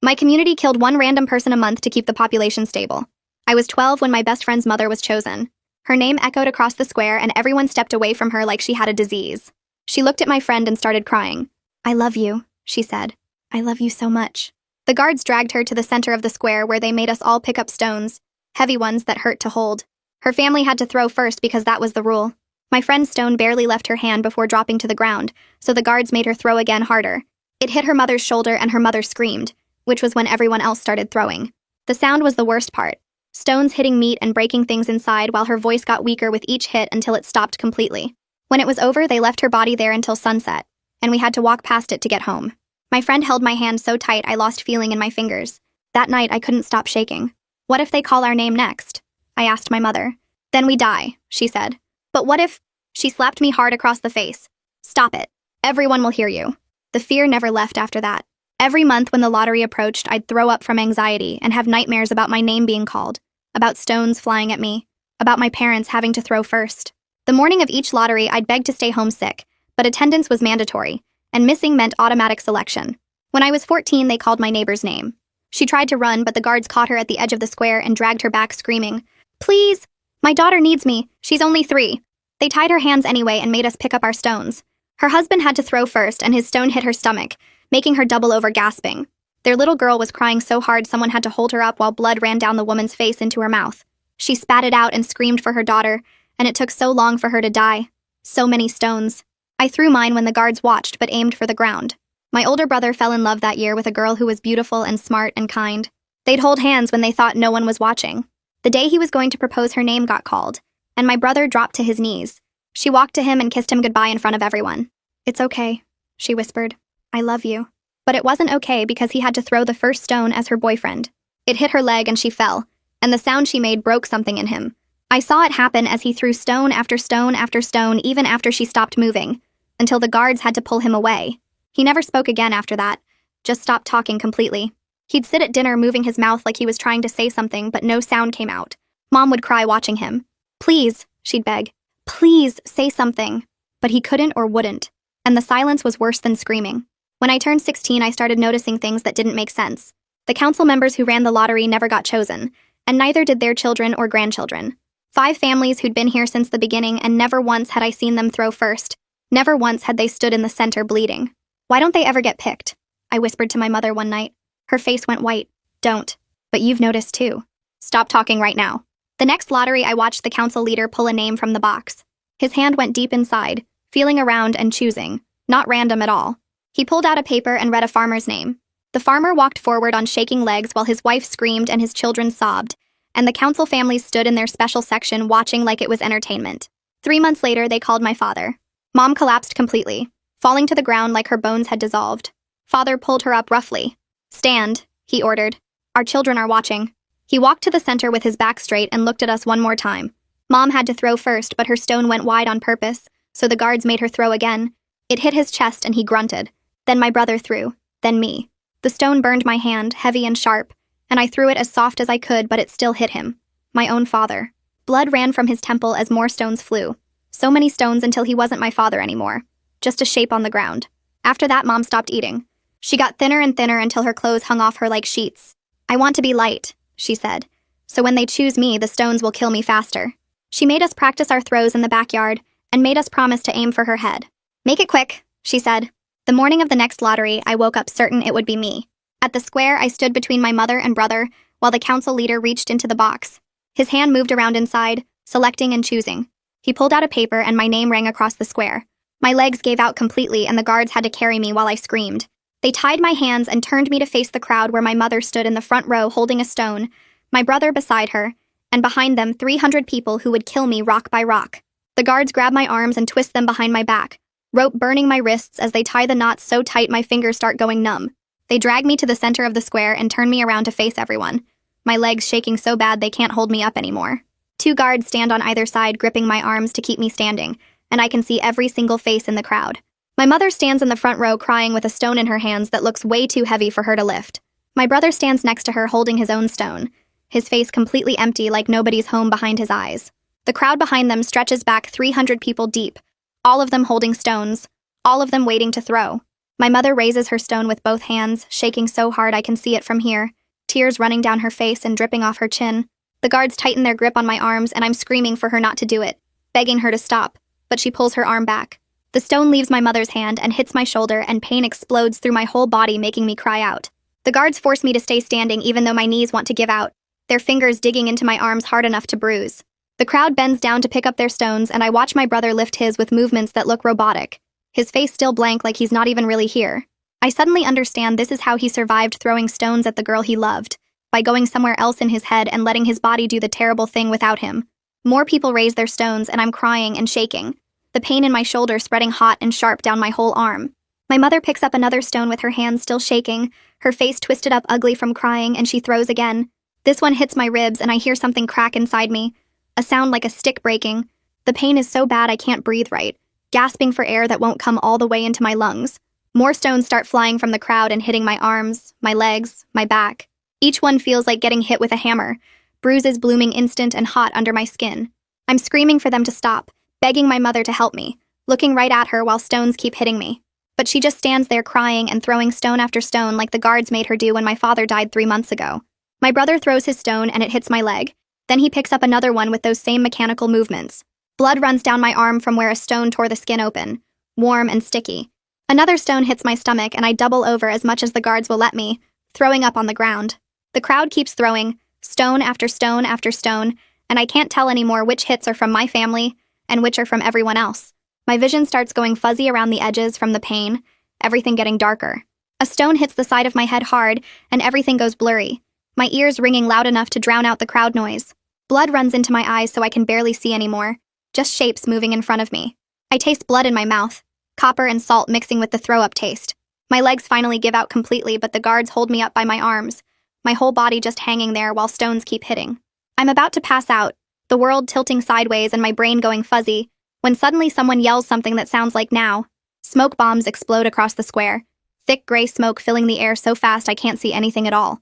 My community killed one random person a month to keep the population stable. I was 12 when my best friend's mother was chosen. Her name echoed across the square and everyone stepped away from her like she had a disease. She looked at my friend and started crying. "I love you," she said. "I love you so much." The guards dragged her to the center of the square where they made us all pick up stones, heavy ones that hurt to hold. Her family had to throw first because that was the rule. My friend's stone barely left her hand before dropping to the ground, so the guards made her throw again harder. It hit her mother's shoulder and her mother screamed, which was when everyone else started throwing. The sound was the worst part. Stones hitting meat and breaking things inside while her voice got weaker with each hit until it stopped completely. When it was over, they left her body there until sunset, and we had to walk past it to get home. My friend held my hand so tight I lost feeling in my fingers. That night, I couldn't stop shaking. "What if they call our name next?" I asked my mother. "Then we die," she said. "But what if—" She slapped me hard across the face. "Stop it. Everyone will hear you." The fear never left after that. Every month when the lottery approached, I'd throw up from anxiety and have nightmares about my name being called, about stones flying at me, about my parents having to throw first. The morning of each lottery, I'd beg to stay home sick, but attendance was mandatory, and missing meant automatic selection. When I was 14, they called my neighbor's name. She tried to run, but the guards caught her at the edge of the square and dragged her back screaming, "Please! My daughter needs me. She's only 3. They tied her hands anyway and made us pick up our stones. Her husband had to throw first, and his stone hit her stomach, making her double over gasping. Their little girl was crying so hard someone had to hold her up while blood ran down the woman's face into her mouth. She spat it out and screamed for her daughter, and it took so long for her to die. So many stones. I threw mine when the guards watched but aimed for the ground. My older brother fell in love that year with a girl who was beautiful and smart and kind. They'd hold hands when they thought no one was watching. The day he was going to propose, her name got called, and my brother dropped to his knees. She walked to him and kissed him goodbye in front of everyone. "It's okay," she whispered. "I love you." But it wasn't okay because he had to throw the first stone as her boyfriend. It hit her leg and she fell, and the sound she made broke something in him. I saw it happen as he threw stone after stone after stone even after she stopped moving, until the guards had to pull him away. He never spoke again after that, just stopped talking completely. He'd sit at dinner moving his mouth like he was trying to say something, but no sound came out. Mom would cry watching him. "Please," she'd beg. "Please, say something." But he couldn't or wouldn't, and the silence was worse than screaming. When I turned 16, I started noticing things that didn't make sense. The council members who ran the lottery never got chosen, and neither did their children or grandchildren. 5 families who'd been here since the beginning, and never once had I seen them throw first. Never once had they stood in the center bleeding. "Why don't they ever get picked?" I whispered to my mother one night. Her face went white. "Don't. But you've noticed too." "Stop talking right now." The next lottery, I watched the council leader pull a name from the box. His hand went deep inside, feeling around and choosing, not random at all. He pulled out a paper and read a farmer's name. The farmer walked forward on shaking legs while his wife screamed and his children sobbed, and the council families stood in their special section watching like it was entertainment. 3 months later, they called my father. Mom collapsed completely, falling to the ground like her bones had dissolved. Father pulled her up roughly. "Stand," he ordered. "Our children are watching." He walked to the center with his back straight and looked at us one more time. Mom had to throw first, but her stone went wide on purpose, so the guards made her throw again. It hit his chest and he grunted. Then my brother threw, then me. The stone burned my hand, heavy and sharp, and I threw it as soft as I could, but it still hit him. My own father. Blood ran from his temple as more stones flew. So many stones until he wasn't my father anymore. Just a shape on the ground. After that, Mom stopped eating. She got thinner and thinner until her clothes hung off her like sheets. "I want to be light," she said. "So when they choose me, the stones will kill me faster." She made us practice our throws in the backyard and made us promise to aim for her head. "Make it quick," she said. The morning of the next lottery, I woke up certain it would be me. At the square, I stood between my mother and brother while the council leader reached into the box. His hand moved around inside, selecting and choosing. He pulled out a paper and my name rang across the square. My legs gave out completely and the guards had to carry me while I screamed. They tied my hands and turned me to face the crowd where my mother stood in the front row holding a stone, my brother beside her, and behind them 300 people who would kill me rock by rock. The guards grab my arms and twist them behind my back, rope burning my wrists as they tie the knots so tight my fingers start going numb. They drag me to the center of the square and turn me around to face everyone, my legs shaking so bad they can't hold me up anymore. 2 guards stand on either side gripping my arms to keep me standing, and I can see every single face in the crowd. My mother stands in the front row crying with a stone in her hands that looks way too heavy for her to lift. My brother stands next to her holding his own stone, his face completely empty like nobody's home behind his eyes. The crowd behind them stretches back 300 people deep, all of them holding stones, all of them waiting to throw. My mother raises her stone with both hands, shaking so hard I can see it from here, tears running down her face and dripping off her chin. The guards tighten their grip on my arms and I'm screaming for her not to do it, begging her to stop, but she pulls her arm back. The stone leaves my mother's hand and hits my shoulder and pain explodes through my whole body, making me cry out. The guards force me to stay standing even though my knees want to give out, their fingers digging into my arms hard enough to bruise. The crowd bends down to pick up their stones and I watch my brother lift his with movements that look robotic, his face still blank like he's not even really here. I suddenly understand this is how he survived throwing stones at the girl he loved, by going somewhere else in his head and letting his body do the terrible thing without him. More people raise their stones and I'm crying and shaking, the pain in my shoulder spreading hot and sharp down my whole arm. My mother picks up another stone with her hands still shaking, her face twisted up ugly from crying, and she throws again. This one hits my ribs and I hear something crack inside me, a sound like a stick breaking. The pain is so bad I can't breathe right, gasping for air that won't come all the way into my lungs. More stones start flying from the crowd and hitting my arms, my legs, my back. Each one feels like getting hit with a hammer, bruises blooming instant and hot under my skin. I'm screaming for them to stop, begging my mother to help me, looking right at her while stones keep hitting me. But she just stands there crying and throwing stone after stone like the guards made her do when my father died 3 months ago. My brother throws his stone and it hits my leg. Then he picks up another one with those same mechanical movements. Blood runs down my arm from where a stone tore the skin open, warm and sticky. Another stone hits my stomach and I double over as much as the guards will let me, throwing up on the ground. The crowd keeps throwing, stone after stone after stone, and I can't tell anymore which hits are from my family and which are from everyone else. My vision starts going fuzzy around the edges from the pain, everything getting darker. A stone hits the side of my head hard, and everything goes blurry, my ears ringing loud enough to drown out the crowd noise. Blood runs into my eyes so I can barely see anymore, just shapes moving in front of me. I taste blood in my mouth, copper and salt mixing with the throw-up taste. My legs finally give out completely, but the guards hold me up by my arms, my whole body just hanging there while stones keep hitting. I'm about to pass out, the world tilting sideways and my brain going fuzzy, when suddenly someone yells something that sounds like now. Smoke bombs explode across the square, thick gray smoke filling the air so fast I can't see anything at all.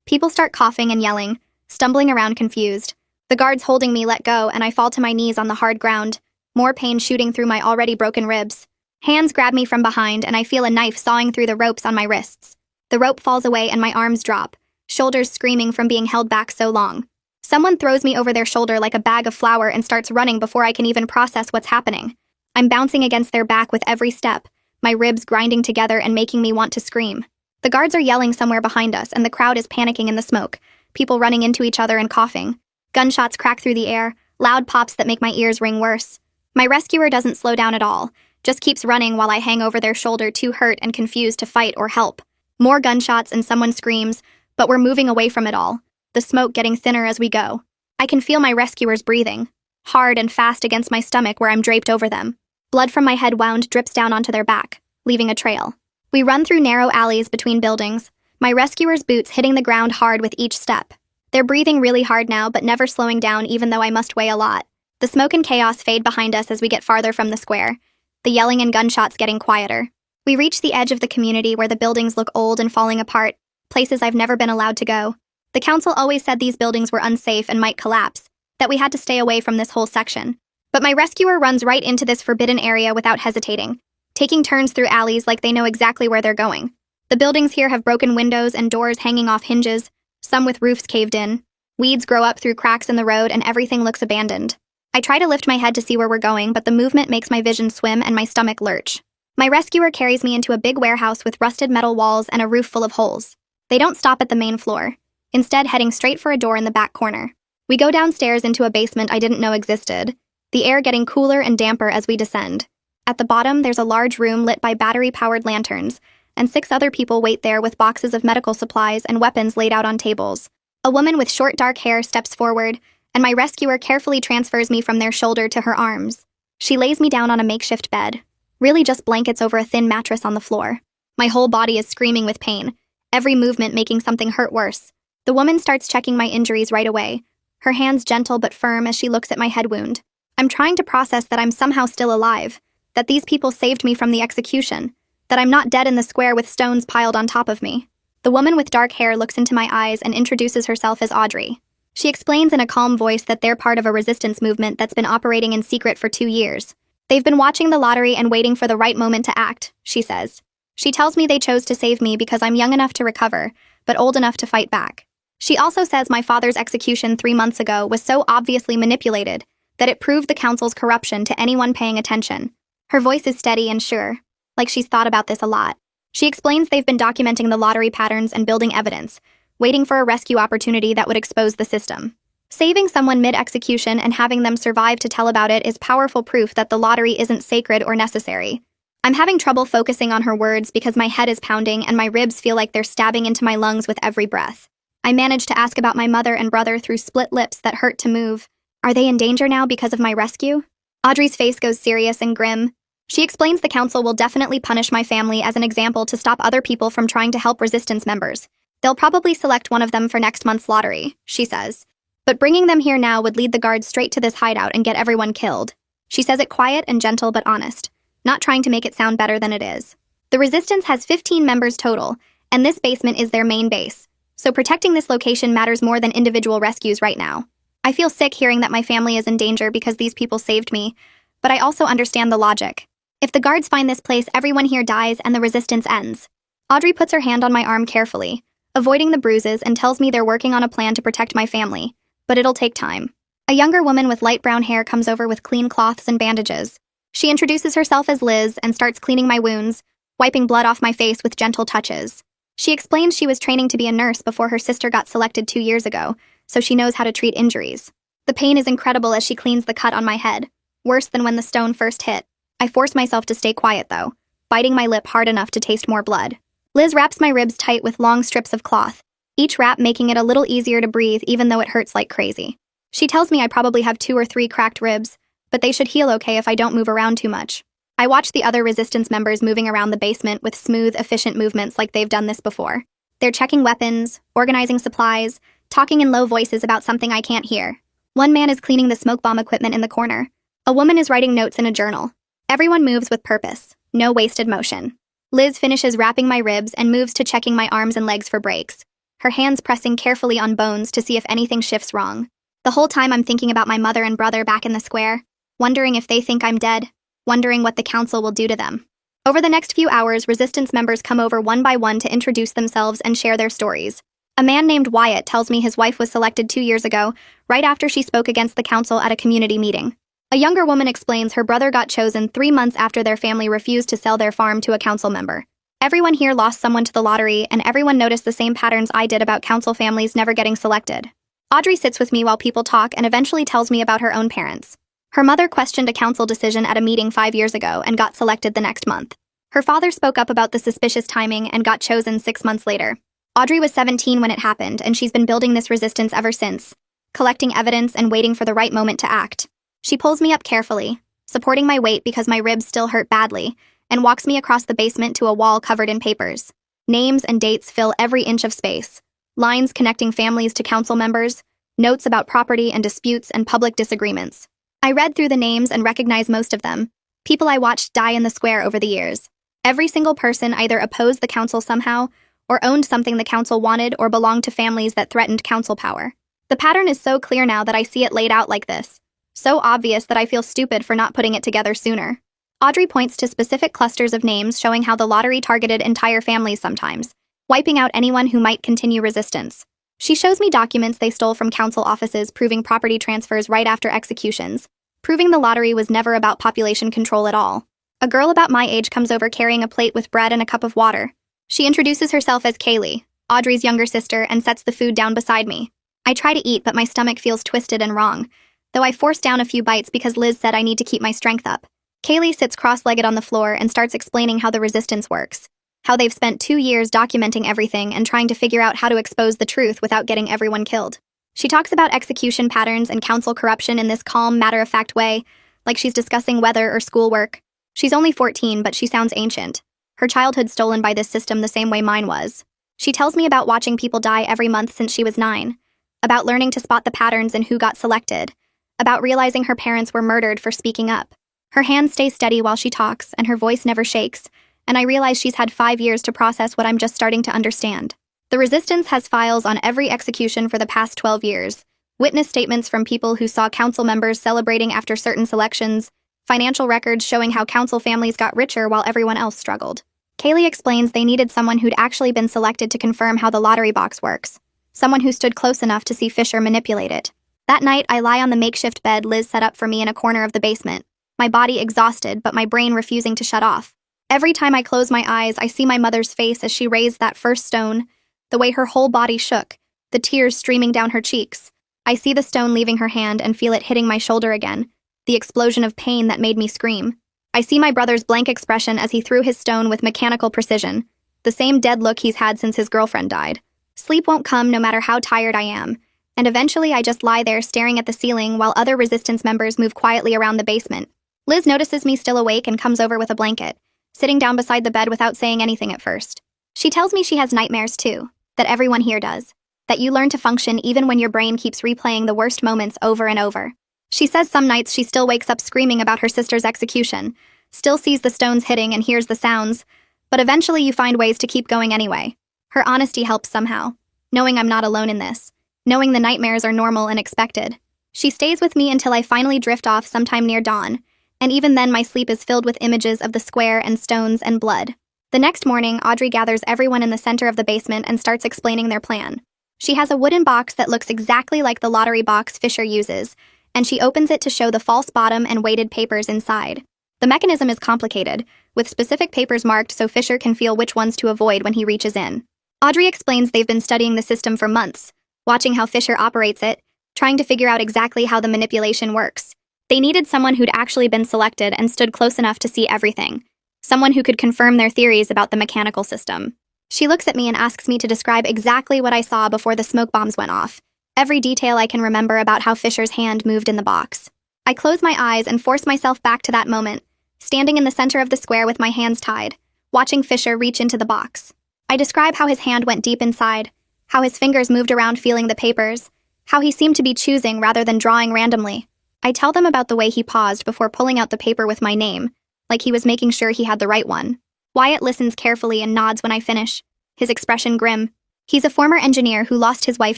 People start coughing and yelling, stumbling around confused. The guards holding me let go and I fall to my knees on the hard ground, more pain shooting through my already broken ribs. Hands grab me from behind and I feel a knife sawing through the ropes on my wrists. The rope falls away and my arms drop, shoulders screaming from being held back so long. Someone throws me over their shoulder like a bag of flour and starts running before I can even process what's happening. I'm bouncing against their back with every step, my ribs grinding together and making me want to scream. The guards are yelling somewhere behind us and the crowd is panicking in the smoke, people running into each other and coughing. Gunshots crack through the air, loud pops that make my ears ring worse. My rescuer doesn't slow down at all, just keeps running while I hang over their shoulder too hurt and confused to fight or help. More gunshots and someone screams, but we're moving away from it all, the smoke getting thinner as we go. I can feel my rescuers breathing, hard and fast against my stomach where I'm draped over them. Blood from my head wound drips down onto their back, leaving a trail. We run through narrow alleys between buildings, my rescuers' boots hitting the ground hard with each step. They're breathing really hard now, but never slowing down even though I must weigh a lot. The smoke and chaos fade behind us as we get farther from the square, the yelling and gunshots getting quieter. We reach the edge of the community where the buildings look old and falling apart, places I've never been allowed to go. The council always said these buildings were unsafe and might collapse, that we had to stay away from this whole section. But my rescuer runs right into this forbidden area without hesitating, taking turns through alleys like they know exactly where they're going. The buildings here have broken windows and doors hanging off hinges, some with roofs caved in. Weeds grow up through cracks in the road and everything looks abandoned. I try to lift my head to see where we're going, but the movement makes my vision swim and my stomach lurch. My rescuer carries me into a big warehouse with rusted metal walls and a roof full of holes. They don't stop at the main floor, instead heading straight for a door in the back corner. We go downstairs into a basement I didn't know existed, the air getting cooler and damper as we descend. At the bottom, there's a large room lit by battery-powered lanterns, and 6 other people wait there with boxes of medical supplies and weapons laid out on tables. A woman with short dark hair steps forward, and my rescuer carefully transfers me from their shoulder to her arms. She lays me down on a makeshift bed, really just blankets over a thin mattress on the floor. My whole body is screaming with pain, every movement making something hurt worse. The woman starts checking my injuries right away, her hands gentle but firm as she looks at my head wound. I'm trying to process that I'm somehow still alive, that these people saved me from the execution, that I'm not dead in the square with stones piled on top of me. The woman with dark hair looks into my eyes and introduces herself as Audrey. She explains in a calm voice that they're part of a resistance movement that's been operating in secret for 2 years. They've been watching the lottery and waiting for the right moment to act, she says. She tells me they chose to save me because I'm young enough to recover, but old enough to fight back. She also says my father's execution 3 months ago was so obviously manipulated that it proved the council's corruption to anyone paying attention. Her voice is steady and sure, like she's thought about this a lot. She explains they've been documenting the lottery patterns and building evidence, waiting for a rescue opportunity that would expose the system. Saving someone mid-execution and having them survive to tell about it is powerful proof that the lottery isn't sacred or necessary. I'm having trouble focusing on her words because my head is pounding and my ribs feel like they're stabbing into my lungs with every breath. I manage to ask about my mother and brother through split lips that hurt to move. Are they in danger now because of my rescue? Audrey's face goes serious and grim. She explains the council will definitely punish my family as an example to stop other people from trying to help resistance members. They'll probably select one of them for next month's lottery, she says. But bringing them here now would lead the guards straight to this hideout and get everyone killed. She says it quiet and gentle but honest, not trying to make it sound better than it is. The resistance has 15 members total, and this basement is their main base. So protecting this location matters more than individual rescues right now. I feel sick hearing that my family is in danger because these people saved me, but I also understand the logic. If the guards find this place, everyone here dies and the resistance ends. Audrey puts her hand on my arm carefully, avoiding the bruises, and tells me they're working on a plan to protect my family, but it'll take time. A younger woman with light brown hair comes over with clean cloths and bandages. She introduces herself as Liz and starts cleaning my wounds, wiping blood off my face with gentle touches. She explains she was training to be a nurse before her sister got selected 2 years ago, so she knows how to treat injuries. The pain is incredible as she cleans the cut on my head, worse than when the stone first hit. I force myself to stay quiet though, biting my lip hard enough to taste more blood. Liz wraps my ribs tight with long strips of cloth, each wrap making it a little easier to breathe even though it hurts like crazy. She tells me I probably have 2 or 3 cracked ribs, but they should heal okay if I don't move around too much. I watch the other resistance members moving around the basement with smooth, efficient movements like they've done this before. They're checking weapons, organizing supplies, talking in low voices about something I can't hear. One man is cleaning the smoke bomb equipment in the corner. A woman is writing notes in a journal. Everyone moves with purpose, no wasted motion. Liz finishes wrapping my ribs and moves to checking my arms and legs for breaks, her hands pressing carefully on bones to see if anything shifts wrong. The whole time I'm thinking about my mother and brother back in the square, wondering if they think I'm dead, wondering what the council will do to them. Over the next few hours, resistance members come over one by one to introduce themselves and share their stories. A man named Wyatt tells me his wife was selected 2 years ago, right after she spoke against the council at a community meeting. A younger woman explains her brother got chosen 3 months after their family refused to sell their farm to a council member. Everyone here lost someone to the lottery, and everyone noticed the same patterns I did about council families never getting selected. Audrey sits with me while people talk and eventually tells me about her own parents. Her mother questioned a council decision at a meeting 5 years ago and got selected the next month. Her father spoke up about the suspicious timing and got chosen 6 months later. Audrey was 17 when it happened, and she's been building this resistance ever since, collecting evidence and waiting for the right moment to act. She pulls me up carefully, supporting my weight because my ribs still hurt badly, and walks me across the basement to a wall covered in papers. Names and dates fill every inch of space. Lines connecting families to council members, notes about property and disputes and public disagreements. I read through the names and recognized most of them. People I watched die in the square over the years. Every single person either opposed the council somehow, or owned something the council wanted, or belonged to families that threatened council power. The pattern is so clear now that I see it laid out like this. So obvious that I feel stupid for not putting it together sooner. Audrey points to specific clusters of names showing how the lottery targeted entire families sometimes, wiping out anyone who might continue resistance. She shows me documents they stole from council offices proving property transfers right after executions, proving the lottery was never about population control at all. A girl about my age comes over carrying a plate with bread and a cup of water. She introduces herself as Kaylee, Audrey's younger sister, and sets the food down beside me. I try to eat, but my stomach feels twisted and wrong, though I force down a few bites because Liz said I need to keep my strength up. Kaylee sits cross-legged on the floor and starts explaining how the resistance works, how they've spent 2 years documenting everything and trying to figure out how to expose the truth without getting everyone killed. She talks about execution patterns and council corruption in this calm, matter-of-fact way, like she's discussing weather or schoolwork. She's only 14, but she sounds ancient. Her childhood stolen by this system the same way mine was. She tells me about watching people die every month since she was 9, about learning to spot the patterns and who got selected, about realizing her parents were murdered for speaking up. Her hands stay steady while she talks, and her voice never shakes, and I realize she's had 5 years to process what I'm just starting to understand. The resistance has files on every execution for the past 12 years, witness statements from people who saw council members celebrating after certain selections, financial records showing how council families got richer while everyone else struggled. Kaylee explains they needed someone who'd actually been selected to confirm how the lottery box works, someone who stood close enough to see Fisher manipulate it. That night, I lie on the makeshift bed Liz set up for me in a corner of the basement, my body exhausted but my brain refusing to shut off. Every time I close my eyes, I see my mother's face as she raised that first stone, the way her whole body shook, the tears streaming down her cheeks. I see the stone leaving her hand and feel it hitting my shoulder again, the explosion of pain that made me scream. I see my brother's blank expression as he threw his stone with mechanical precision, the same dead look he's had since his girlfriend died. Sleep won't come no matter how tired I am, and eventually I just lie there staring at the ceiling while other resistance members move quietly around the basement. Liz notices me still awake and comes over with a blanket, sitting down beside the bed without saying anything at first. She tells me she has nightmares too, that everyone here does, that you learn to function even when your brain keeps replaying the worst moments over and over. She says some nights she still wakes up screaming about her sister's execution, still sees the stones hitting and hears the sounds, but eventually you find ways to keep going anyway. Her honesty helps somehow, knowing I'm not alone in this, knowing the nightmares are normal and expected. She stays with me until I finally drift off sometime near dawn, and even then my sleep is filled with images of the square and stones and blood. The next morning, Audrey gathers everyone in the center of the basement and starts explaining their plan. She has a wooden box that looks exactly like the lottery box Fisher uses, and she opens it to show the false bottom and weighted papers inside. The mechanism is complicated, with specific papers marked so Fisher can feel which ones to avoid when he reaches in. Audrey explains they've been studying the system for months, watching how Fisher operates it, trying to figure out exactly how the manipulation works. They needed someone who'd actually been selected and stood close enough to see everything, someone who could confirm their theories about the mechanical system. She looks at me and asks me to describe exactly what I saw before the smoke bombs went off, every detail I can remember about how Fisher's hand moved in the box. I close my eyes and force myself back to that moment, standing in the center of the square with my hands tied, watching Fisher reach into the box. I describe how his hand went deep inside, how his fingers moved around feeling the papers, how he seemed to be choosing rather than drawing randomly. I tell them about the way he paused before pulling out the paper with my name, like he was making sure he had the right one. Wyatt listens carefully and nods when I finish, his expression grim. He's a former engineer who lost his wife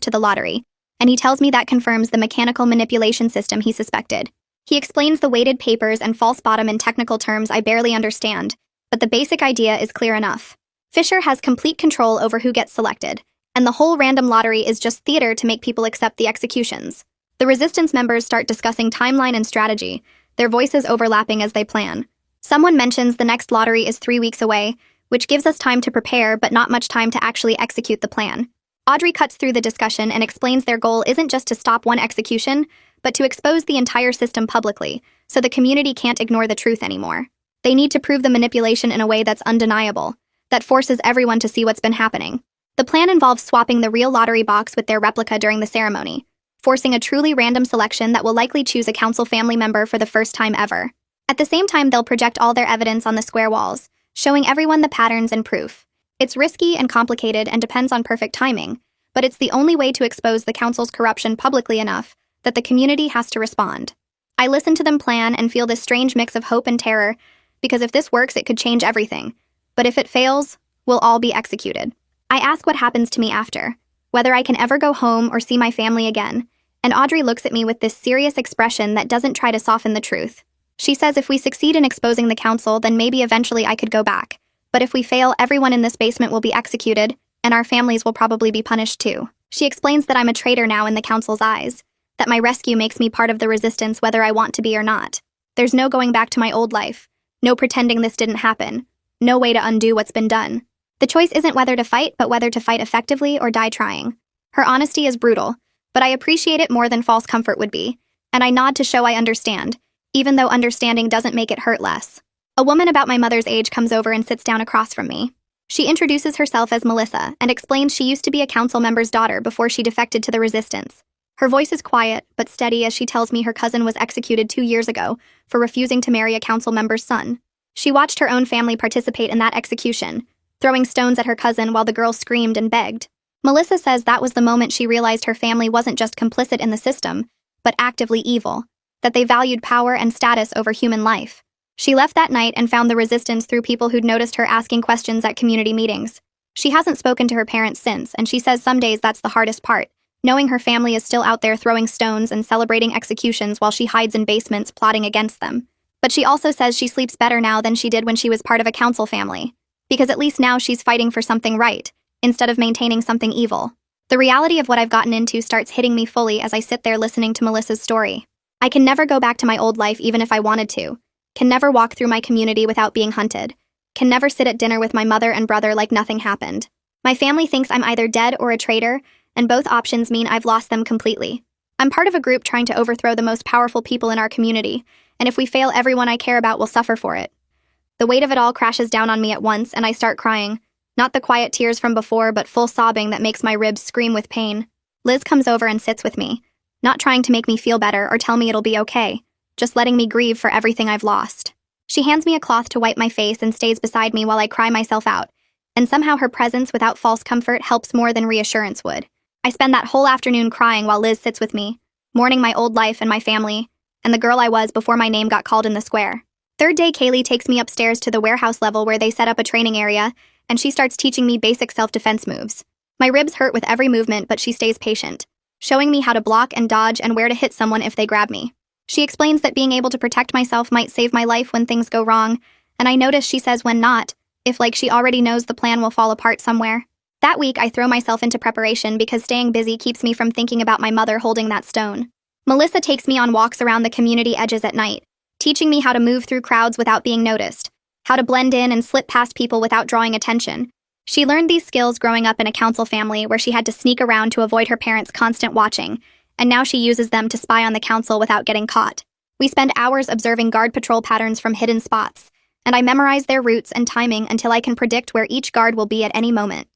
to the lottery, and he tells me that confirms the mechanical manipulation system he suspected. He explains the weighted papers and false bottom in technical terms I barely understand, but the basic idea is clear enough. Fisher has complete control over who gets selected, and the whole random lottery is just theater to make people accept the executions. The resistance members start discussing timeline and strategy, their voices overlapping as they plan. Someone mentions the next lottery is 3 weeks away, which gives us time to prepare but not much time to actually execute the plan. Audrey cuts through the discussion and explains their goal isn't just to stop one execution, but to expose the entire system publicly, so the community can't ignore the truth anymore. They need to prove the manipulation in a way that's undeniable, that forces everyone to see what's been happening. The plan involves swapping the real lottery box with their replica during the ceremony, forcing a truly random selection that will likely choose a council family member for the first time ever. At the same time, they'll project all their evidence on the square walls, showing everyone the patterns and proof. It's risky and complicated and depends on perfect timing, but it's the only way to expose the council's corruption publicly enough that the community has to respond. I listen to them plan and feel this strange mix of hope and terror, because if this works, it could change everything. But if it fails, we'll all be executed. I ask what happens to me after, whether I can ever go home or see my family again, and Audrey looks at me with this serious expression that doesn't try to soften the truth. She says if we succeed in exposing the council, then maybe eventually I could go back. But if we fail, everyone in this basement will be executed, and our families will probably be punished too. She explains that I'm a traitor now in the council's eyes, that my rescue makes me part of the resistance whether I want to be or not. There's no going back to my old life, no pretending this didn't happen, no way to undo what's been done. The choice isn't whether to fight, but whether to fight effectively or die trying. Her honesty is brutal, but I appreciate it more than false comfort would be, and I nod to show I understand, even though understanding doesn't make it hurt less. A woman about my mother's age comes over and sits down across from me. She introduces herself as Melissa and explains she used to be a council member's daughter before she defected to the resistance. Her voice is quiet but steady as she tells me her cousin was executed 2 years ago for refusing to marry a council member's son. She watched her own family participate in that execution, throwing stones at her cousin while the girl screamed and begged. Melissa says that was the moment she realized her family wasn't just complicit in the system, but actively evil, that they valued power and status over human life. She left that night and found the resistance through people who'd noticed her asking questions at community meetings. She hasn't spoken to her parents since, and she says some days that's the hardest part, knowing her family is still out there throwing stones and celebrating executions while she hides in basements plotting against them. But she also says she sleeps better now than she did when she was part of a council family, because at least now she's fighting for something right, instead of maintaining something evil. The reality of what I've gotten into starts hitting me fully as I sit there listening to Melissa's story. I can never go back to my old life even if I wanted to, can never walk through my community without being hunted, can never sit at dinner with my mother and brother like nothing happened. My family thinks I'm either dead or a traitor, and both options mean I've lost them completely. I'm part of a group trying to overthrow the most powerful people in our community, and if we fail, everyone I care about will suffer for it. The weight of it all crashes down on me at once, and I start crying. Not the quiet tears from before, but full sobbing that makes my ribs scream with pain. Liz comes over and sits with me, not trying to make me feel better or tell me it'll be okay, just letting me grieve for everything I've lost. She hands me a cloth to wipe my face and stays beside me while I cry myself out, and somehow her presence without false comfort helps more than reassurance would. I spend that whole afternoon crying while Liz sits with me, mourning my old life and my family, and the girl I was before my name got called in the square. Third day, Kaylee takes me upstairs to the warehouse level where they set up a training area, and she starts teaching me basic self-defense moves. My ribs hurt with every movement, but she stays patient, showing me how to block and dodge and where to hit someone if they grab me. She explains that being able to protect myself might save my life when things go wrong, and I notice she says when not, if like she already knows the plan will fall apart somewhere. That week, I throw myself into preparation because staying busy keeps me from thinking about my mother holding that stone. Melissa takes me on walks around the community edges at night, teaching me how to move through crowds without being noticed, how to blend in and slip past people without drawing attention. She learned these skills growing up in a council family where she had to sneak around to avoid her parents' constant watching, and now she uses them to spy on the council without getting caught. We spend hours observing guard patrol patterns from hidden spots, and I memorize their routes and timing until I can predict where each guard will be at any moment.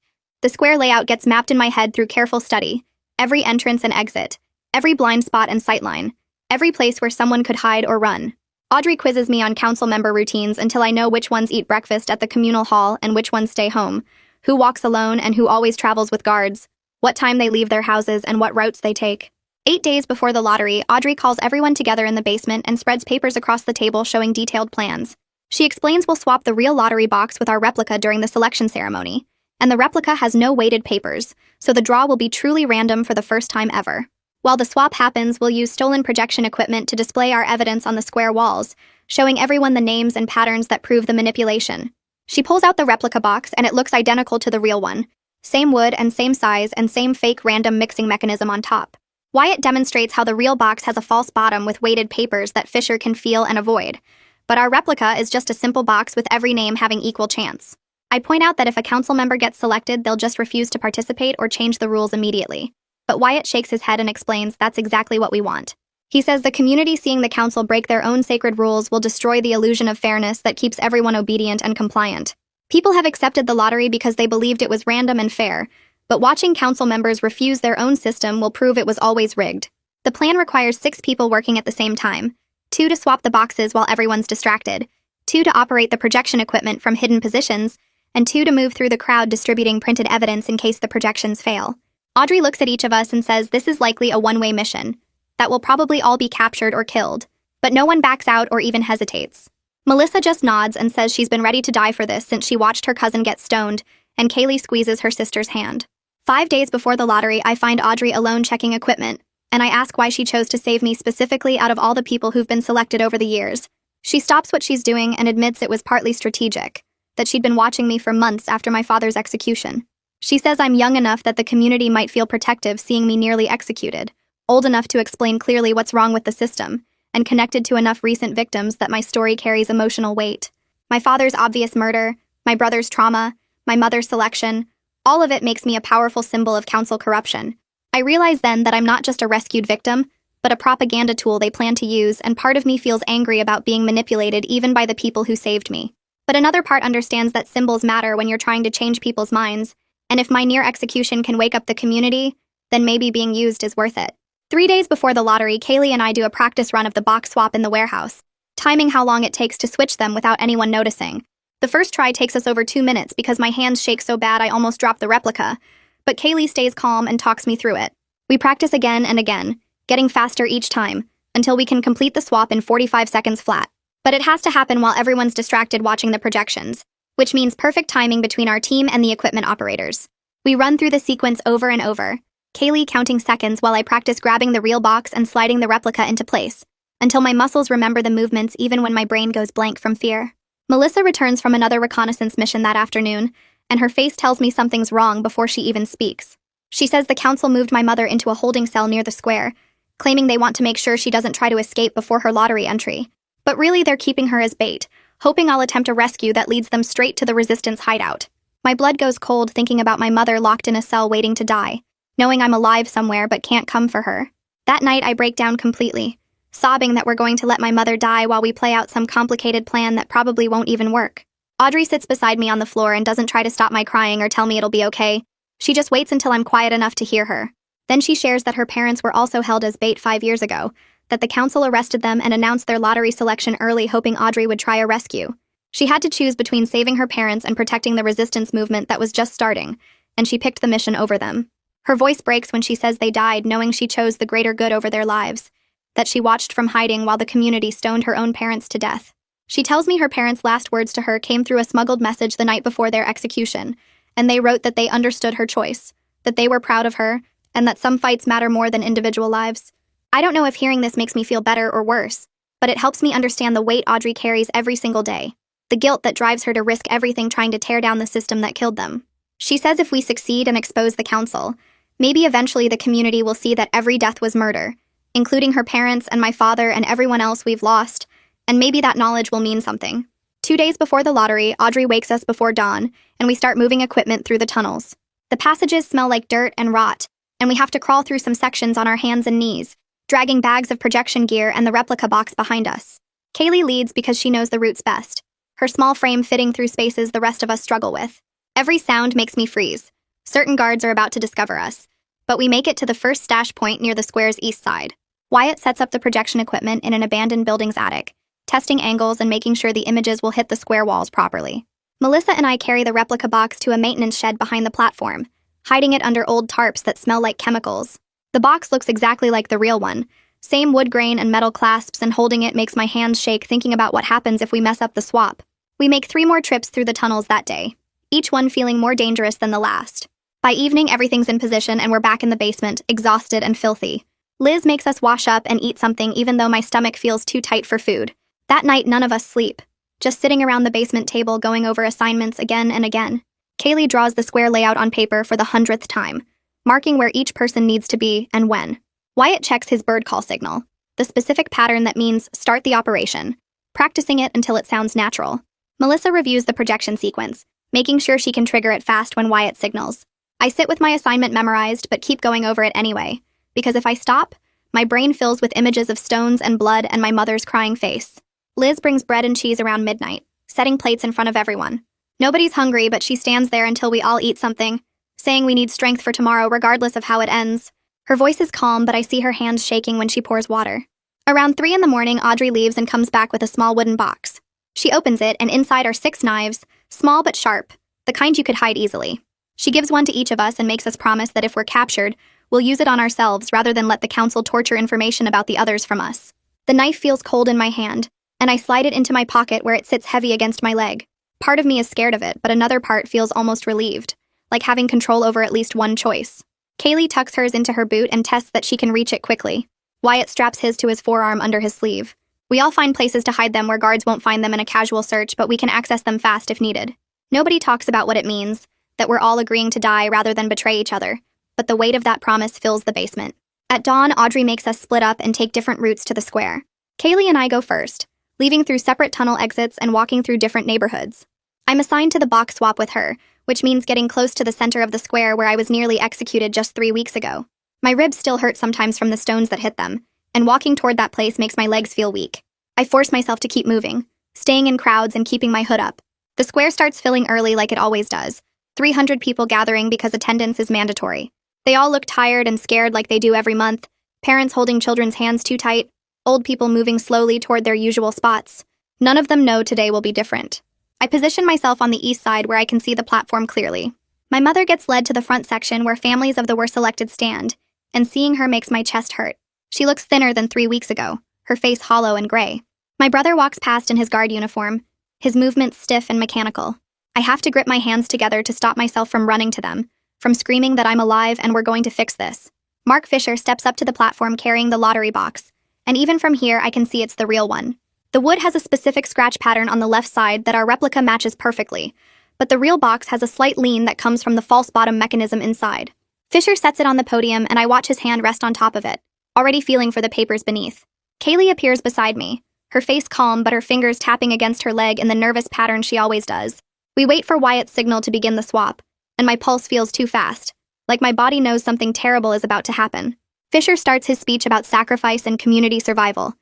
The square layout gets mapped in my head through careful study, every entrance and exit, every blind spot and sightline, every place where someone could hide or run. Audrey quizzes me on council member routines until I know which ones eat breakfast at the communal hall and which ones stay home, who walks alone and who always travels with guards, what time they leave their houses and what routes they take. 8 days before the lottery, Audrey calls everyone together in the basement and spreads papers across the table showing detailed plans. She explains we'll swap the real lottery box with our replica during the selection ceremony, and the replica has no weighted papers, so the draw will be truly random for the first time ever. While the swap happens, we'll use stolen projection equipment to display our evidence on the square walls, showing everyone the names and patterns that prove the manipulation. She pulls out the replica box and it looks identical to the real one. Same wood and same size and same fake random mixing mechanism on top. Wyatt demonstrates how the real box has a false bottom with weighted papers that Fisher can feel and avoid. But our replica is just a simple box with every name having equal chance. I point out that if a council member gets selected, they'll just refuse to participate or change the rules immediately. But Wyatt shakes his head and explains that's exactly what we want. He says the community seeing the council break their own sacred rules will destroy the illusion of fairness that keeps everyone obedient and compliant. People have accepted the lottery because they believed it was random and fair, but watching council members refuse their own system will prove it was always rigged. The plan requires 6 people working at the same time, 2 to swap the boxes while everyone's distracted, 2 to operate the projection equipment from hidden positions, and 2 to move through the crowd distributing printed evidence in case the projections fail. Audrey looks at each of us and says this is likely a one-way mission, that we'll probably all be captured or killed, but no one backs out or even hesitates. Melissa just nods and says she's been ready to die for this since she watched her cousin get stoned, and Kaylee squeezes her sister's hand. 5 days before the lottery, I find Audrey alone checking equipment, and I ask why she chose to save me specifically out of all the people who've been selected over the years. She stops what she's doing and admits it was partly strategic, that she'd been watching me for months after my father's execution. She says I'm young enough that the community might feel protective seeing me nearly executed, old enough to explain clearly what's wrong with the system, and connected to enough recent victims that my story carries emotional weight. My father's obvious murder, my brother's trauma, my mother's selection, all of it makes me a powerful symbol of council corruption. I realize then that I'm not just a rescued victim, but a propaganda tool they plan to use, and part of me feels angry about being manipulated even by the people who saved me. But another part understands that symbols matter when you're trying to change people's minds, and if my near execution can wake up the community, then maybe being used is worth it. 3 days before the lottery, Kaylee and I do a practice run of the box swap in the warehouse, timing how long it takes to switch them without anyone noticing. The first try takes us over 2 minutes because my hands shake so bad I almost drop the replica, but Kaylee stays calm and talks me through it. We practice again and again, getting faster each time, until we can complete the swap in 45 seconds flat. But it has to happen while everyone's distracted watching the projections, which means perfect timing between our team and the equipment operators. We run through the sequence over and over, Kaylee counting seconds while I practice grabbing the real box and sliding the replica into place, until my muscles remember the movements even when my brain goes blank from fear. Melissa returns from another reconnaissance mission that afternoon, and her face tells me something's wrong before she even speaks. She says the council moved my mother into a holding cell near the square, claiming they want to make sure she doesn't try to escape before her lottery entry. But really, they're keeping her as bait, hoping I'll attempt a rescue that leads them straight to the resistance hideout. My blood goes cold thinking about my mother locked in a cell waiting to die, knowing I'm alive somewhere but can't come for her. That night, I break down completely, sobbing that we're going to let my mother die while we play out some complicated plan that probably won't even work. Audrey sits beside me on the floor and doesn't try to stop my crying or tell me it'll be okay. She just waits until I'm quiet enough to hear her. Then she shares that her parents were also held as bait 5 years ago, that the council arrested them and announced their lottery selection early, hoping Audrey would try a rescue. She had to choose between saving her parents and protecting the resistance movement that was just starting, and she picked the mission over them. Her voice breaks when she says they died, knowing she chose the greater good over their lives, that she watched from hiding while the community stoned her own parents to death. She tells me her parents' last words to her came through a smuggled message the night before their execution, and they wrote that they understood her choice, that they were proud of her, and that some fights matter more than individual lives. I don't know if hearing this makes me feel better or worse, but it helps me understand the weight Audrey carries every single day, the guilt that drives her to risk everything trying to tear down the system that killed them. She says if we succeed and expose the council, maybe eventually the community will see that every death was murder, including her parents and my father and everyone else we've lost, and maybe that knowledge will mean something. 2 days before the lottery, Audrey wakes us before dawn, and we start moving equipment through the tunnels. The passages smell like dirt and rot, and we have to crawl through some sections on our hands and knees, dragging bags of projection gear and the replica box behind us. Kaylee leads because she knows the routes best, her small frame fitting through spaces the rest of us struggle with. Every sound makes me freeze. Certain guards are about to discover us, but we make it to the first stash point near the square's east side. Wyatt sets up the projection equipment in an abandoned building's attic, testing angles and making sure the images will hit the square walls properly. Melissa and I carry the replica box to a maintenance shed behind the platform, hiding it under old tarps that smell like chemicals. The box looks exactly like the real one, same wood grain and metal clasps, and holding it makes my hands shake thinking about what happens if we mess up the swap. We make 3 more trips through the tunnels that day, each one feeling more dangerous than the last. By evening, everything's in position and we're back in the basement, exhausted and filthy. Liz makes us wash up and eat something even though my stomach feels too tight for food. That night, none of us sleep, just sitting around the basement table going over assignments again and again. Kaylee draws the square layout on paper for the 100th time, marking where each person needs to be and when. Wyatt checks his bird call signal, the specific pattern that means start the operation, practicing it until it sounds natural. Melissa reviews the projection sequence, making sure she can trigger it fast when Wyatt signals. I sit with my assignment memorized but keep going over it anyway, because if I stop, my brain fills with images of stones and blood and my mother's crying face. Liz brings bread and cheese around midnight, setting plates in front of everyone. Nobody's hungry, but she stands there until we all eat something, saying we need strength for tomorrow regardless of how it ends. Her voice is calm, but I see her hands shaking when she pours water. Around 3 in the morning, Audrey leaves and comes back with a small wooden box. She opens it, and inside are 6 knives, small but sharp, the kind you could hide easily. She gives one to each of us and makes us promise that if we're captured, we'll use it on ourselves rather than let the council torture information about the others from us. The knife feels cold in my hand, and I slide it into my pocket where it sits heavy against my leg. Part of me is scared of it, but another part feels almost relieved, like having control over at least one choice. Kaylee tucks hers into her boot and tests that she can reach it quickly. Wyatt straps his to his forearm under his sleeve. We all find places to hide them where guards won't find them in a casual search, but we can access them fast if needed. Nobody talks about what it means, that we're all agreeing to die rather than betray each other, but the weight of that promise fills the basement. At dawn, Audrey makes us split up and take different routes to the square. Kaylee and I go first, leaving through separate tunnel exits and walking through different neighborhoods. I'm assigned to the box swap with her, which means getting close to the center of the square where I was nearly executed just 3 weeks ago. My ribs still hurt sometimes from the stones that hit them, and walking toward that place makes my legs feel weak. I force myself to keep moving, staying in crowds and keeping my hood up. The square starts filling early like it always does, 300 people gathering because attendance is mandatory. They all look tired and scared like they do every month, parents holding children's hands too tight, old people moving slowly toward their usual spots. None of them know today will be different. I position myself on the east side where I can see the platform clearly. My mother gets led to the front section where families of the were selected stand, and seeing her makes my chest hurt. She looks thinner than 3 weeks ago, her face hollow and gray. My brother walks past in his guard uniform, his movements stiff and mechanical. I have to grip my hands together to stop myself from running to them, from screaming that I'm alive and we're going to fix this. Mark Fisher steps up to the platform carrying the lottery box, and even from here I can see it's the real one. The wood has a specific scratch pattern on the left side that our replica matches perfectly, but the real box has a slight lean that comes from the false bottom mechanism inside. Fisher sets it on the podium, and I watch his hand rest on top of it, already feeling for the papers beneath. Kaylee appears beside me, her face calm but her fingers tapping against her leg in the nervous pattern she always does. We wait for Wyatt's signal to begin the swap, and my pulse feels too fast, like my body knows something terrible is about to happen. Fisher starts his speech about sacrifice and community survival,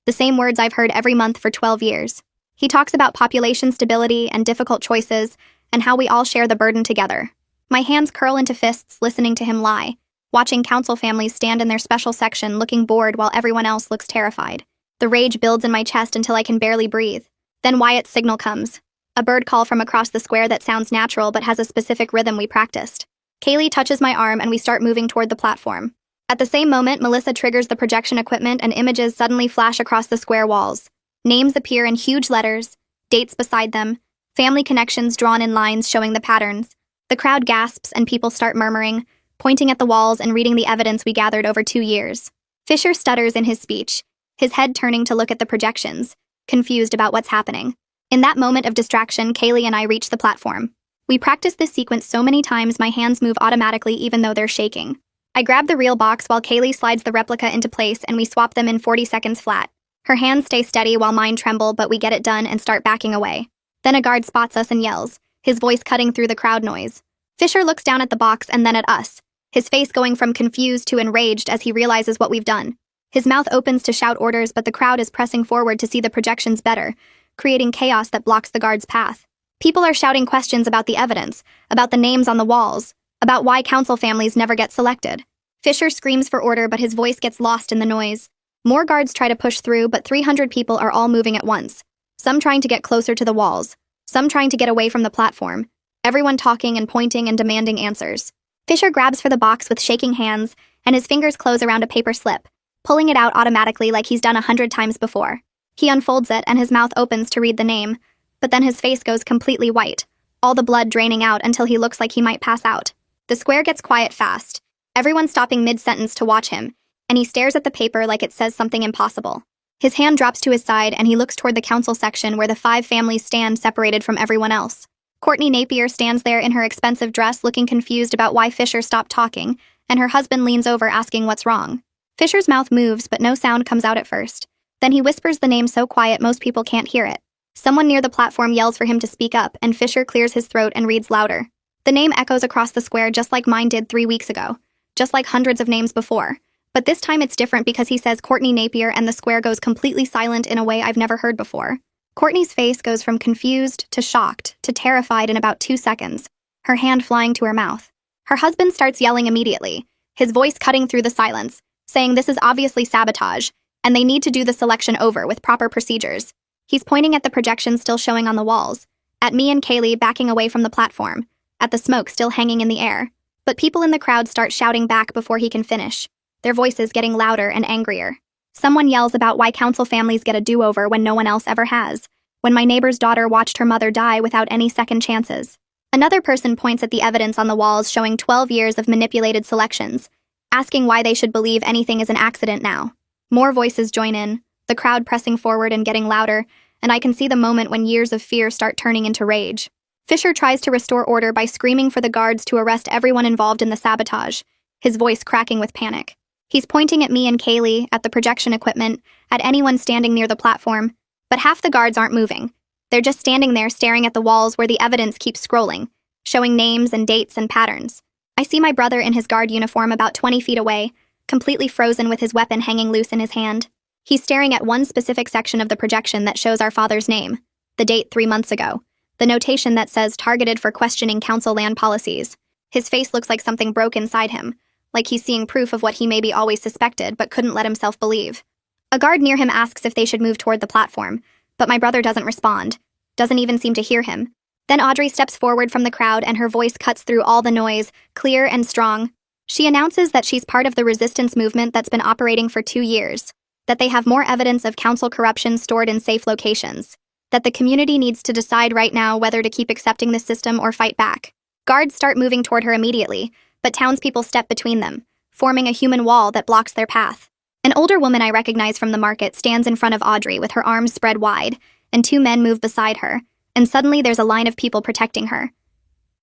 the same words I've heard every month for 12 years. He talks about population stability and difficult choices, and how we all share the burden together. My hands curl into fists listening to him lie, watching council families stand in their special section looking bored while everyone else looks terrified. The rage builds in my chest until I can barely breathe. Then Wyatt's signal comes. A bird call from across the square that sounds natural but has a specific rhythm we practiced. Kaylee touches my arm and we start moving toward the platform. At the same moment, Melissa triggers the projection equipment and images suddenly flash across the square walls. Names appear in huge letters, dates beside them, family connections drawn in lines showing the patterns. The crowd gasps and people start murmuring, pointing at the walls and reading the evidence we gathered over 2 years. Fisher stutters in his speech, his head turning to look at the projections, confused about what's happening. In that moment of distraction, Kaylee and I reach the platform. We practiced this sequence so many times my hands move automatically even though they're shaking. I grab the real box while Kaylee slides the replica into place and we swap them in 40 seconds flat. Her hands stay steady while mine tremble, but we get it done and start backing away. Then a guard spots us and yells, his voice cutting through the crowd noise. Fisher looks down at the box and then at us, his face going from confused to enraged as he realizes what we've done. His mouth opens to shout orders, but the crowd is pressing forward to see the projections better, creating chaos that blocks the guard's path. People are shouting questions about the evidence, about the names on the walls, about why council families never get selected. Fisher screams for order, but his voice gets lost in the noise. More guards try to push through, but 300 people are all moving at once. Some trying to get closer to the walls, some trying to get away from the platform, everyone talking and pointing and demanding answers. Fisher grabs for the box with shaking hands, and his fingers close around a paper slip, pulling it out automatically like he's done 100 times before. He unfolds it and his mouth opens to read the name, but then his face goes completely white, all the blood draining out until he looks like he might pass out. The square gets quiet fast, everyone stopping mid-sentence to watch him, and he stares at the paper like it says something impossible. His hand drops to his side and he looks toward the council section where the 5 families stand separated from everyone else. Courtney Napier stands there in her expensive dress looking confused about why Fisher stopped talking, and her husband leans over asking what's wrong. Fisher's mouth moves but no sound comes out at first. Then he whispers the name so quiet most people can't hear it. Someone near the platform yells for him to speak up and Fisher clears his throat and reads louder. The name echoes across the square just like mine did 3 weeks ago, just like hundreds of names before. But this time it's different because he says Courtney Napier and the square goes completely silent in a way I've never heard before. Courtney's face goes from confused to shocked to terrified in about 2 seconds, her hand flying to her mouth. Her husband starts yelling immediately, his voice cutting through the silence, saying this is obviously sabotage, and they need to do the selection over with proper procedures. He's pointing at the projections still showing on the walls, at me and Kaylee backing away from the platform, at the smoke still hanging in the air. But people in the crowd start shouting back before he can finish, their voices getting louder and angrier. Someone yells about why council families get a do-over when no one else ever has, when my neighbor's daughter watched her mother die without any second chances. Another person points at the evidence on the walls showing 12 years of manipulated selections, asking why they should believe anything is an accident now. More voices join in, the crowd pressing forward and getting louder, and I can see the moment when years of fear start turning into rage. Fisher tries to restore order by screaming for the guards to arrest everyone involved in the sabotage, his voice cracking with panic. He's pointing at me and Kaylee, at the projection equipment, at anyone standing near the platform, but half the guards aren't moving. They're just standing there staring at the walls where the evidence keeps scrolling, showing names and dates and patterns. I see my brother in his guard uniform about 20 feet away, completely frozen with his weapon hanging loose in his hand. He's staring at one specific section of the projection that shows our father's name, the date 3 months ago, the notation that says targeted for questioning council land policies. His face looks like something broke inside him, like he's seeing proof of what he maybe always suspected but couldn't let himself believe. A guard near him asks if they should move toward the platform, but my brother doesn't respond, doesn't even seem to hear him. Then Audrey steps forward from the crowd and her voice cuts through all the noise, clear and strong. She announces that she's part of the resistance movement that's been operating for 2 years, that they have more evidence of council corruption stored in safe locations, that the community needs to decide right now whether to keep accepting the system or fight back. Guards start moving toward her immediately, but townspeople step between them, forming a human wall that blocks their path. An older woman I recognize from the market stands in front of Audrey with her arms spread wide, and two men move beside her, and suddenly there's a line of people protecting her.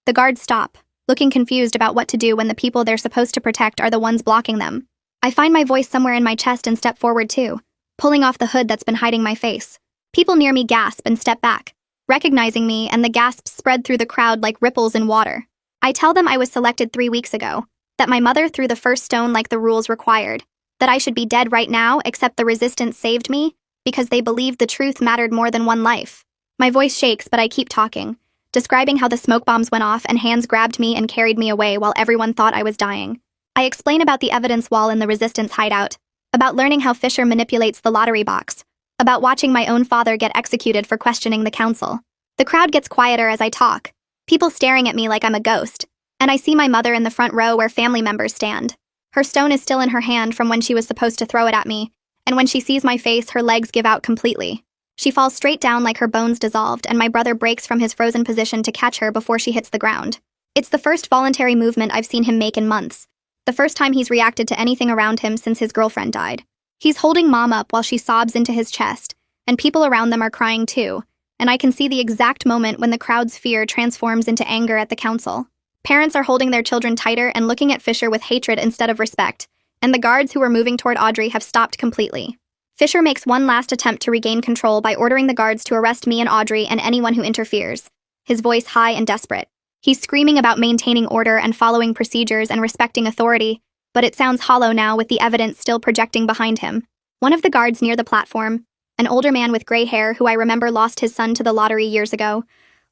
The guards stop, looking confused about what to do when the people they're supposed to protect are the ones blocking them. I find my voice somewhere in my chest and step forward too, pulling off the hood that's been hiding my face. People near me gasp and step back, recognizing me, and the gasps spread through the crowd like ripples in water. I tell them I was selected 3 weeks ago, that my mother threw the first stone like the rules required, that I should be dead right now except the resistance saved me, because they believed the truth mattered more than one life. My voice shakes, but I keep talking, describing how the smoke bombs went off and hands grabbed me and carried me away while everyone thought I was dying. I explain about the evidence wall in the resistance hideout, about learning how Fisher manipulates the lottery box, about watching my own father get executed for questioning the council. The crowd gets quieter as I talk, people staring at me like I'm a ghost, and I see my mother in the front row where family members stand. Her stone is still in her hand from when she was supposed to throw it at me, and when she sees my face, her legs give out completely. She falls straight down like her bones dissolved, and my brother breaks from his frozen position to catch her before she hits the ground. It's the first voluntary movement I've seen him make in months, the first time he's reacted to anything around him since his girlfriend died. He's holding Mom up while she sobs into his chest, and people around them are crying too, and I can see the exact moment when the crowd's fear transforms into anger at the council. Parents are holding their children tighter and looking at Fisher with hatred instead of respect, and the guards who were moving toward Audrey have stopped completely. Fisher makes one last attempt to regain control by ordering the guards to arrest me and Audrey and anyone who interferes, his voice high and desperate. He's screaming about maintaining order and following procedures and respecting authority, but it sounds hollow now with the evidence still projecting behind him. One of the guards near the platform, an older man with gray hair who I remember lost his son to the lottery years ago,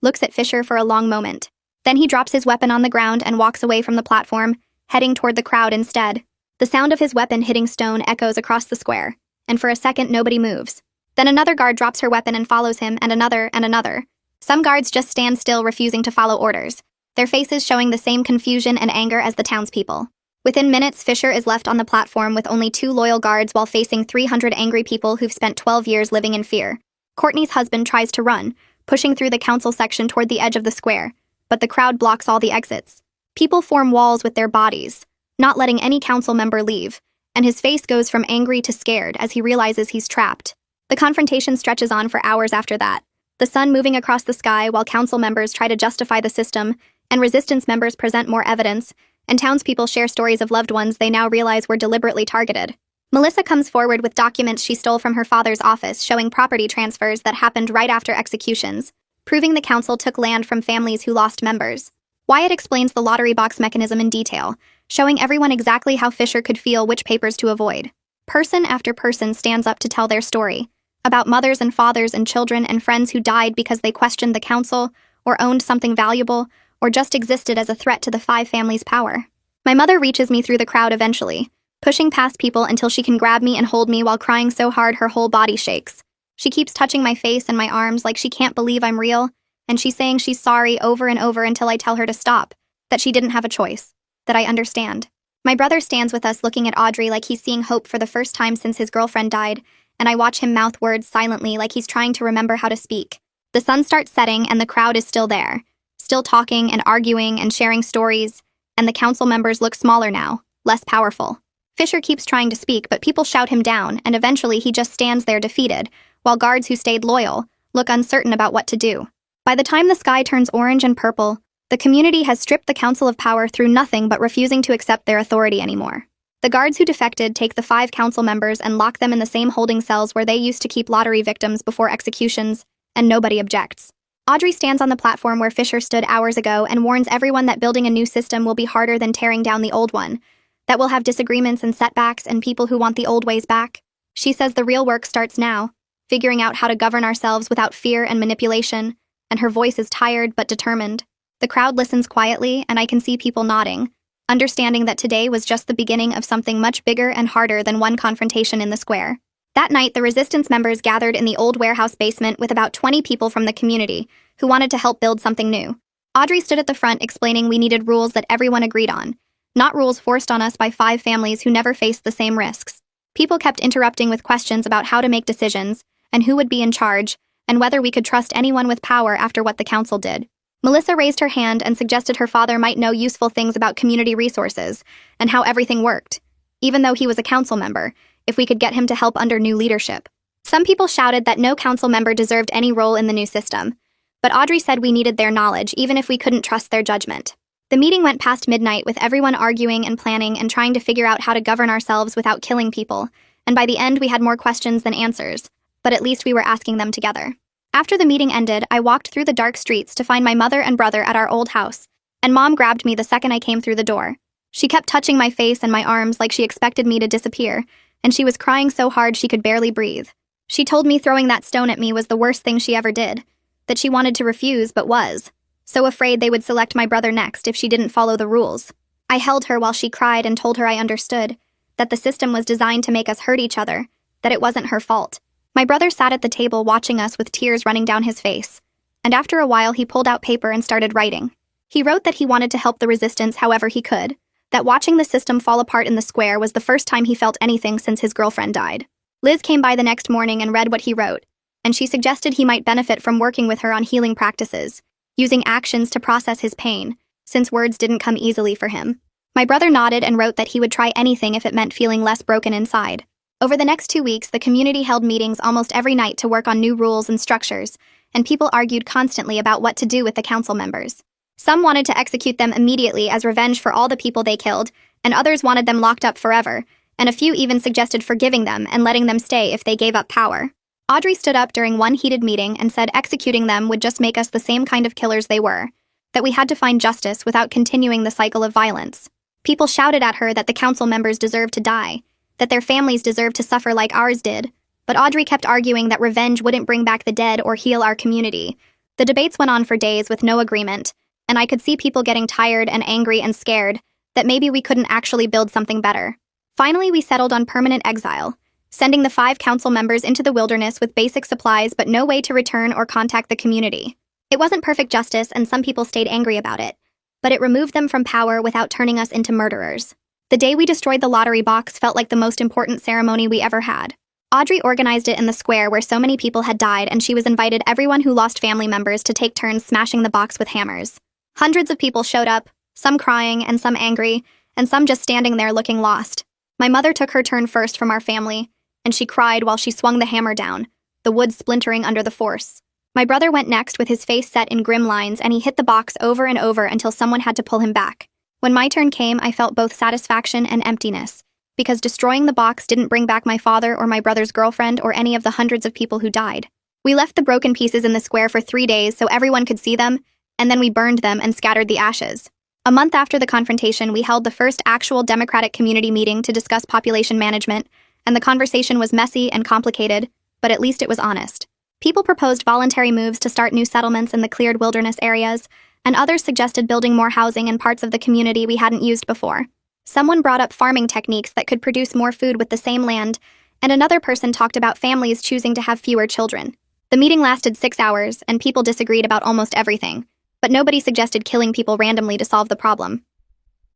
looks at Fisher for a long moment. Then he drops his weapon on the ground and walks away from the platform, heading toward the crowd instead. The sound of his weapon hitting stone echoes across the square, and for a second nobody moves. Then another guard drops her weapon and follows him, and another, and another. Some guards just stand still, refusing to follow orders, their faces showing the same confusion and anger as the townspeople. Within minutes, Fisher is left on the platform with only 2 loyal guards while facing 300 angry people who've spent 12 years living in fear. Courtney's husband tries to run, pushing through the council section toward the edge of the square, but the crowd blocks all the exits. People form walls with their bodies, not letting any council member leave, and his face goes from angry to scared as he realizes he's trapped. The confrontation stretches on for hours after that, the sun moving across the sky while council members try to justify the system, and resistance members present more evidence, and townspeople share stories of loved ones they now realize were deliberately targeted. Melissa comes forward with documents she stole from her father's office showing property transfers that happened right after executions, proving the council took land from families who lost members. Wyatt explains the lottery box mechanism in detail, showing everyone exactly how Fisher could feel which papers to avoid. Person after person stands up to tell their story, about mothers and fathers and children and friends who died because they questioned the council, or owned something valuable, or just existed as a threat to the 5 families' power. My mother reaches me through the crowd eventually, pushing past people until she can grab me and hold me while crying so hard her whole body shakes. She keeps touching my face and my arms like she can't believe I'm real, and she's saying she's sorry over and over until I tell her to stop, that she didn't have a choice, that I understand. My brother stands with us looking at Audrey like he's seeing hope for the first time since his girlfriend died, and I watch him mouth words silently like he's trying to remember how to speak. The sun starts setting and the crowd is still there, still talking and arguing and sharing stories, and the council members look smaller now, less powerful. Fisher keeps trying to speak, but people shout him down, and eventually he just stands there defeated, while guards who stayed loyal look uncertain about what to do. By the time the sky turns orange and purple, the community has stripped the council of power through nothing but refusing to accept their authority anymore. The guards who defected take the 5 council members and lock them in the same holding cells where they used to keep lottery victims before executions, and nobody objects. Audrey stands on the platform where Fisher stood hours ago and warns everyone that building a new system will be harder than tearing down the old one, that we'll have disagreements and setbacks and people who want the old ways back. She says the real work starts now, figuring out how to govern ourselves without fear and manipulation, and her voice is tired but determined. The crowd listens quietly, and I can see people nodding, understanding that today was just the beginning of something much bigger and harder than one confrontation in the square. That night, the resistance members gathered in the old warehouse basement with about 20 people from the community who wanted to help build something new. Audrey stood at the front explaining we needed rules that everyone agreed on, not rules forced on us by 5 families who never faced the same risks. People kept interrupting with questions about how to make decisions, and who would be in charge, and whether we could trust anyone with power after what the council did. Melissa raised her hand and suggested her father might know useful things about community resources and how everything worked. Even though he was a council member, if we could get him to help under new leadership. Some people shouted that no council member deserved any role in the new system, but Audrey said we needed their knowledge even if we couldn't trust their judgment. The meeting went past midnight with everyone arguing and planning and trying to figure out how to govern ourselves without killing people, and by the end we had more questions than answers, but at least we were asking them together. After the meeting ended, I walked through the dark streets to find my mother and brother at our old house, and Mom grabbed me the second I came through the door. She kept touching my face and my arms like she expected me to disappear, and she was crying so hard she could barely breathe. She told me throwing that stone at me was the worst thing she ever did, that she wanted to refuse but was so afraid they would select my brother next if she didn't follow the rules. I held her while she cried and told her I understood, that the system was designed to make us hurt each other, that it wasn't her fault. My brother sat at the table watching us with tears running down his face, and after a while he pulled out paper and started writing. He wrote that he wanted to help the resistance however he could, that watching the system fall apart in the square was the first time he felt anything since his girlfriend died. Liz came by the next morning and read what he wrote, and she suggested he might benefit from working with her on healing practices, using actions to process his pain, since words didn't come easily for him. My brother nodded and wrote that he would try anything if it meant feeling less broken inside. Over the next 2 weeks, the community held meetings almost every night to work on new rules and structures, and people argued constantly about what to do with the council members. Some wanted to execute them immediately as revenge for all the people they killed, and others wanted them locked up forever, and a few even suggested forgiving them and letting them stay if they gave up power. Audrey stood up during one heated meeting and said executing them would just make us the same kind of killers they were, that we had to find justice without continuing the cycle of violence. People shouted at her that the council members deserved to die, that their families deserved to suffer like ours did, but Audrey kept arguing that revenge wouldn't bring back the dead or heal our community. The debates went on for days with no agreement, and I could see people getting tired and angry and scared that maybe we couldn't actually build something better. Finally, we settled on permanent exile, sending the 5 council members into the wilderness with basic supplies but no way to return or contact the community. It wasn't perfect justice, and some people stayed angry about it, but it removed them from power without turning us into murderers. The day we destroyed the lottery box felt like the most important ceremony we ever had. Audrey organized it in the square where so many people had died, and she was invited everyone who lost family members to take turns smashing the box with hammers. Hundreds of people showed up, some crying and some angry, and some just standing there looking lost. My mother took her turn first from our family, and she cried while she swung the hammer down, the wood splintering under the force. My brother went next with his face set in grim lines, and he hit the box over and over until someone had to pull him back. When my turn came, I felt both satisfaction and emptiness, because destroying the box didn't bring back my father or my brother's girlfriend or any of the hundreds of people who died. We left the broken pieces in the square for 3 days so everyone could see them, and then we burned them and scattered the ashes. A month after the confrontation, we held the first actual democratic community meeting to discuss population management, and the conversation was messy and complicated, but at least it was honest. People proposed voluntary moves to start new settlements in the cleared wilderness areas, and others suggested building more housing in parts of the community we hadn't used before. Someone brought up farming techniques that could produce more food with the same land, and another person talked about families choosing to have fewer children. The meeting lasted 6 hours, and people disagreed about almost everything, but nobody suggested killing people randomly to solve the problem.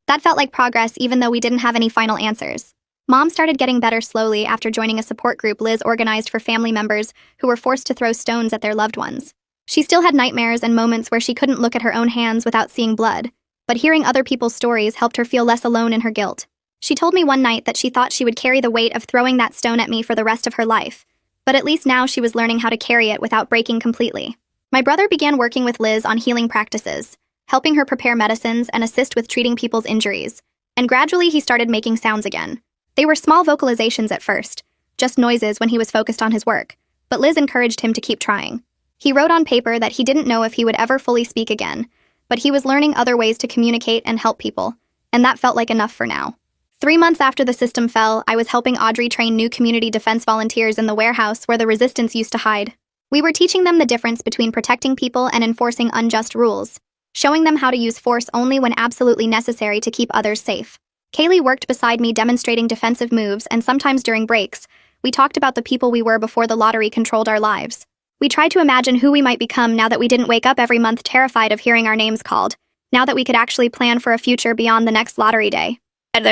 That felt like progress even though we didn't have any final answers. Mom started getting better slowly after joining a support group Liz organized for family members who were forced to throw stones at their loved ones. She still had nightmares and moments where she couldn't look at her own hands without seeing blood, but hearing other people's stories helped her feel less alone in her guilt. She told me one night that she thought she would carry the weight of throwing that stone at me for the rest of her life, but at least now she was learning how to carry it without breaking completely. My brother began working with Liz on healing practices, helping her prepare medicines and assist with treating people's injuries, and gradually he started making sounds again. They were small vocalizations at first, just noises when he was focused on his work, but Liz encouraged him to keep trying. He wrote on paper that he didn't know if he would ever fully speak again, but he was learning other ways to communicate and help people, and that felt like enough for now. 3 months after the system fell, I was helping Audrey train new community defense volunteers in the warehouse where the resistance used to hide. We were teaching them the difference between protecting people and enforcing unjust rules, showing them how to use force only when absolutely necessary to keep others safe. Kaylee worked beside me demonstrating defensive moves, and sometimes during breaks, we talked about the people we were before the lottery controlled our lives. We tried to imagine who we might become now that we didn't wake up every month terrified of hearing our names called, now that we could actually plan for a future beyond the next lottery day.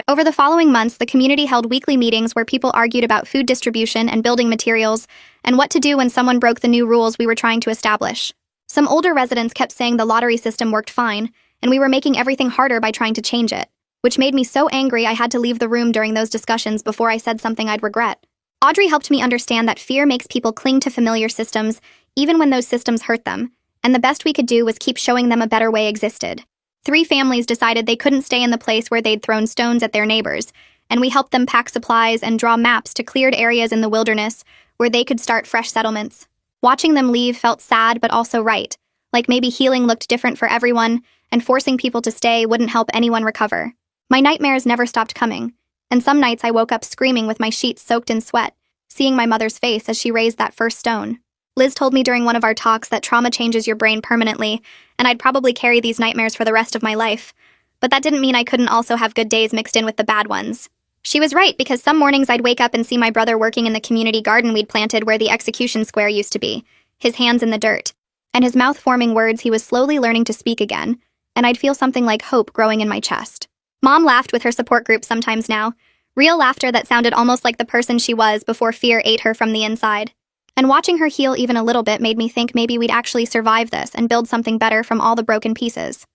Over the following months, the community held weekly meetings where people argued about food distribution and building materials, and what to do when someone broke the new rules we were trying to establish. Some older residents kept saying the lottery system worked fine, and we were making everything harder by trying to change it. which made me so angry I had to leave the room during those discussions before I said something I'd regret. Audrey helped me understand that fear makes people cling to familiar systems, even when those systems hurt them, and the best we could do was keep showing them a better way existed. 3 families decided they couldn't stay in the place where they'd thrown stones at their neighbors, and we helped them pack supplies and draw maps to cleared areas in the wilderness where they could start fresh settlements. Watching them leave felt sad but also right, like maybe healing looked different for everyone, and forcing people to stay wouldn't help anyone recover. My nightmares never stopped coming, and some nights I woke up screaming with my sheets soaked in sweat, seeing my mother's face as she raised that first stone. Liz told me during one of our talks that trauma changes your brain permanently, and I'd probably carry these nightmares for the rest of my life. But that didn't mean I couldn't also have good days mixed in with the bad ones. She was right, because some mornings I'd wake up and see my brother working in the community garden we'd planted where the execution square used to be, his hands in the dirt, and his mouth forming words he was slowly learning to speak again, and I'd feel something like hope growing in my chest. Mom laughed with her support group sometimes now, real laughter that sounded almost like the person she was before fear ate her from the inside. And watching her heal even a little bit made me think maybe we'd actually survive this and build something better from all the broken pieces.